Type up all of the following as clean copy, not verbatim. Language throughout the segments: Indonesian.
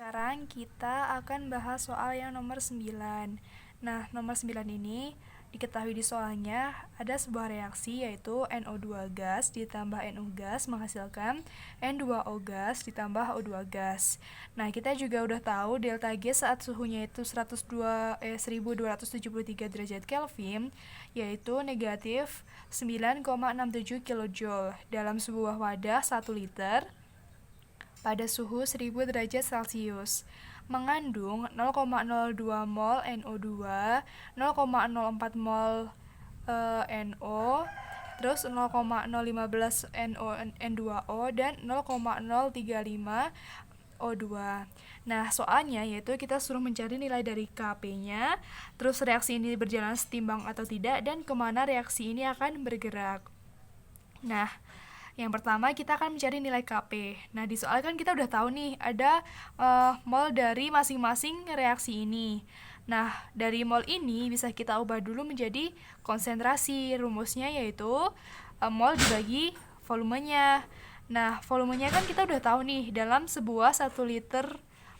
Sekarang kita akan bahas soal yang nomor 9. Nah, nomor 9 ini diketahui di soalnya ada sebuah reaksi yaitu NO2 gas ditambah NO gas menghasilkan N2O gas ditambah O2 gas. Nah, kita juga udah tahu delta G saat suhunya itu 1273 derajat Kelvin yaitu negatif 9,67 kJ dalam sebuah wadah 1 liter pada suhu 1000 derajat Celcius mengandung 0,02 mol NO2, 0,04 mol NO, terus 0,015 NO N2O dan 0,035 O2. Nah, soalnya yaitu kita suruh mencari nilai dari Kp-nya, terus reaksi ini berjalan setimbang atau tidak, dan kemana reaksi ini akan bergerak. Nah, yang pertama kita akan mencari nilai Kp. Nah, di soal kan kita udah tahu nih ada mol dari masing-masing reaksi ini. Nah, dari mol ini bisa kita ubah dulu menjadi konsentrasi. Rumusnya yaitu mol dibagi volumenya. Nah, volumenya kan kita udah tahu nih dalam sebuah 1 liter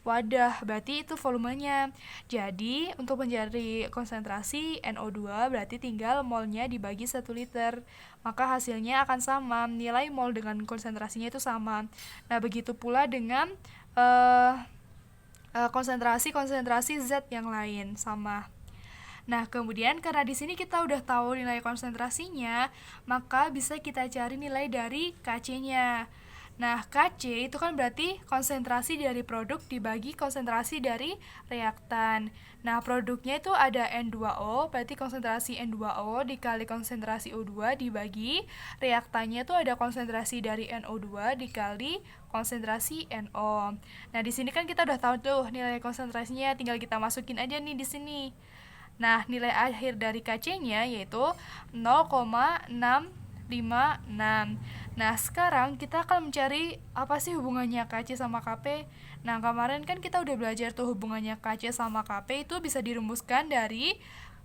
wadah, berarti itu volumenya. Jadi, untuk mencari konsentrasi NO2 berarti tinggal molnya dibagi 1 liter. Maka hasilnya akan sama, nilai mol dengan konsentrasinya itu sama. Nah, begitu pula dengan konsentrasi zat yang lain sama. Nah, kemudian karena di sini kita udah tahu nilai konsentrasinya, maka bisa kita cari nilai dari Kc-nya. Nah, Kc itu kan berarti konsentrasi dari produk dibagi konsentrasi dari reaktan. Nah, produknya itu ada N2O, berarti konsentrasi N2O dikali konsentrasi O2 dibagi reaktannya itu ada konsentrasi dari NO2 dikali konsentrasi NO. Nah, di sini kan kita udah tahu tuh nilai konsentrasinya, tinggal kita masukin aja nih di sini. Nah, nilai akhir dari Kc-nya yaitu 0,656. Nah, sekarang kita akan mencari apa sih hubungannya Kc sama Kp. Nah, kemarin kan kita udah belajar tuh hubungannya Kc sama Kp itu bisa dirumuskan dari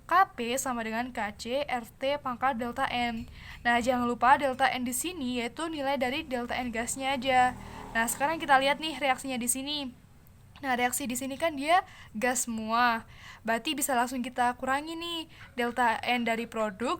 Kp sama dengan Kc RT pangkat delta N. Nah, jangan lupa delta N di sini yaitu nilai dari delta N gasnya aja. Nah, sekarang kita lihat nih reaksinya di sini. Nah, reaksi di sini kan dia gas semua. Berarti bisa langsung kita kurangi nih delta N dari produk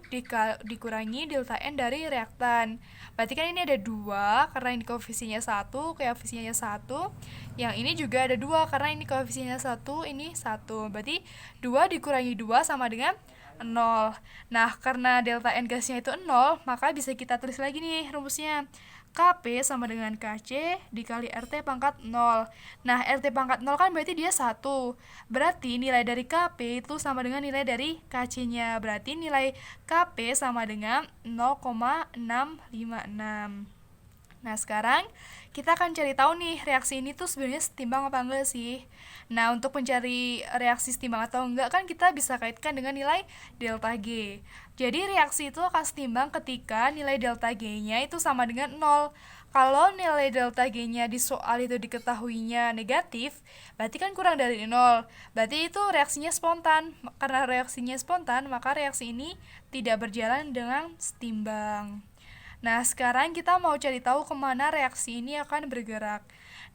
dikurangi delta N dari reaktan. Berarti kan ini ada 2 karena ini koefisiennya 1, koefisiennya 1. Yang ini juga ada 2 karena ini koefisiennya 1, ini 1. Berarti 2 dikurangi 2 sama dengan 0. Nah, karena delta N gasnya itu 0, maka bisa kita tulis lagi nih rumusnya. Kp sama dengan Kc dikali RT pangkat 0. Nah, RT pangkat 0 kan berarti dia 1. Berarti nilai dari Kp itu sama dengan nilai dari Kc-nya. Berarti nilai Kp sama dengan 0,656. Nah, sekarang kita akan cari tahu nih reaksi ini tuh sebenarnya setimbang apa enggak sih. Nah, untuk mencari reaksi setimbang atau enggak kan kita bisa kaitkan dengan nilai delta G. Jadi reaksi itu akan setimbang ketika nilai delta G-nya itu sama dengan 0. Kalau nilai delta G-nya di soal itu diketahuinya negatif, berarti kan kurang dari 0. Berarti itu reaksinya spontan. Karena reaksinya spontan, maka reaksi ini tidak berjalan dengan setimbang. Nah, sekarang kita mau cari tahu kemana reaksi ini akan bergerak.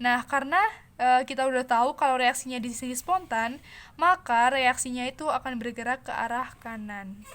Nah, karena kita udah tahu kalau reaksinya di sini spontan, maka reaksinya itu akan bergerak ke arah kanan.